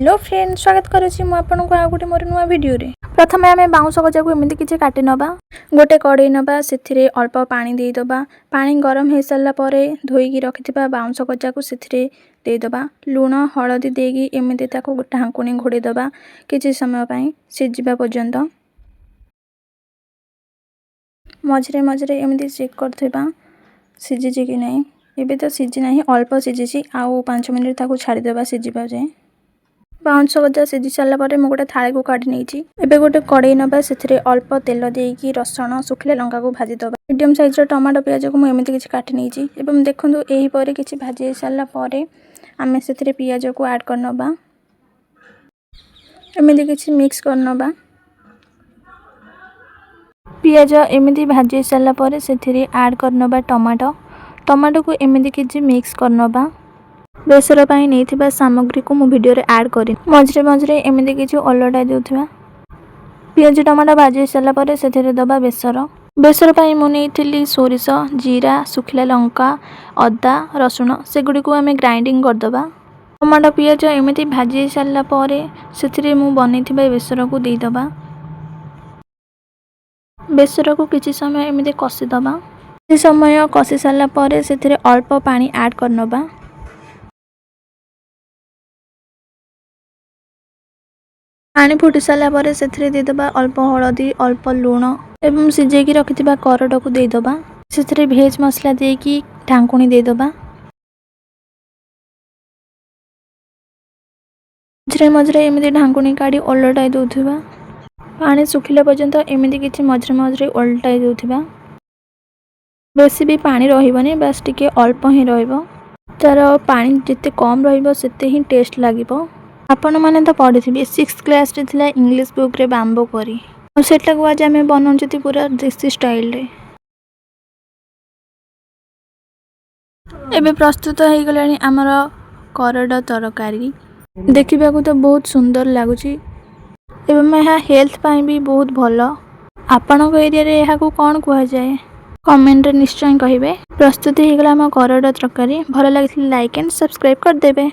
Hello friend, स्वागत करुच्ची मु आपनको आ गोटे मोर नुआ वीडियो रे। प्रथमे आमे बाउंस गजा को एमिति किछि काटि नबा। गोटे कड़ई नबा, सेथिरे अल्प पानी देई दबा। पानी गरम हे सल्ला परे धोई की रखिथिबा बाउंस गजा को सेथिरे देई दबा। लूण हळदी देगी एमिति ताको ढांकुणी घोड़े दबा किछि समय पई सिजिबा पर्यंत। मझरे मझरे एमिति चेक करथिबा सिजिछि कि नै। एबे तो सिजि नाही, अल्प सिजिछि। आउ 5 मिनिट ताको छाडी देबा सिजिबा जे। बाउंस गजा सिझी सारा पर मु गोटे थाली को काढ़ी नहीं। एबे गोटे कड़ई नबा, सेथिरे अल्प तेल देकी रसुण सुखिला लंका को भाजी दबा। मीडियम साइज रो टमाटो प्याज को मु एमिति किछि काटी नहीं। एबे देखंतु एही परे किछि भाजी सारा परे आमे सेथिरे प्याज को ऐड कर नबा। एमिति किछि मिक्स कर नबा। प्याज एमिति भाजी सारा परे सेथिरे ऐड कर नबा टमाटो। टमाटो को एमिति किछि मिक्स कर नबा। बेसर पाई नहीं सामग्री को मु वीडियो रे ऐड करी। मझरे मझरे एमिति किछि ओलटा देउथिबा। प्याज टमाटर भाजी सारा परे सेथिरे दबा बेसर। बेसर पाई मु नेइथिली सोरिष, जीरा, सुखिला लंका, अदा, रसुण सेगुडी को आमे ग्राइंडिंग कर दबा। टमाटर प्याज एमिति भाजी सारा परे सेथिरे मु बनेइथिबा बेसर को देई दबा। बेसर को किछि समय एमिति कसी दबा। किछि समय कसी सारा परे सेथिरे अल्प पानी ऐड कर नबा। पानी फुटी सारा परे सेथिरे दे दबा अल्प हळदी, अल्प लूण एवं सिजेकी रखिथिबा करड को दे दबा। सेथिरे भेज मसला देकी ढांकुणी दे दबा। मझरे मझरे एमिति ढांकुणी काढी ओलटाई दउथिबा। पानी सुखिला पर्यंत एमिति किछि मझरे मझरे ओलटाई दउथिबा। बेसी भी पानी रहिबनी, बस टिके अल्प ही रहइबो। तार पानी जिते कम रहिबो सेते ही टेस्ट लागिबो। आपण माने तो पढ़िथिबे 6th क्लास रे थिला इंग्लिश बुक रे बाम्बो करी। सेटा को आज आमे बनाउछती पूरा देसी स्टाइल रे। एबे प्रस्तुत हे गलानी हमर करड तरकारी। देखिबा को तो बहुत सुंदर लागुची। एबे मैं हेल्थ पाई भी बहुत भलो। आपण को एरिया रे एहा को कोन कुआ जाय कमेंट रे निश्चय कहिबे। प्रस्तुत हे गला हम करड तरकारी। भलो लागिथिले लाइक एंड सब्सक्राइब कर देबे।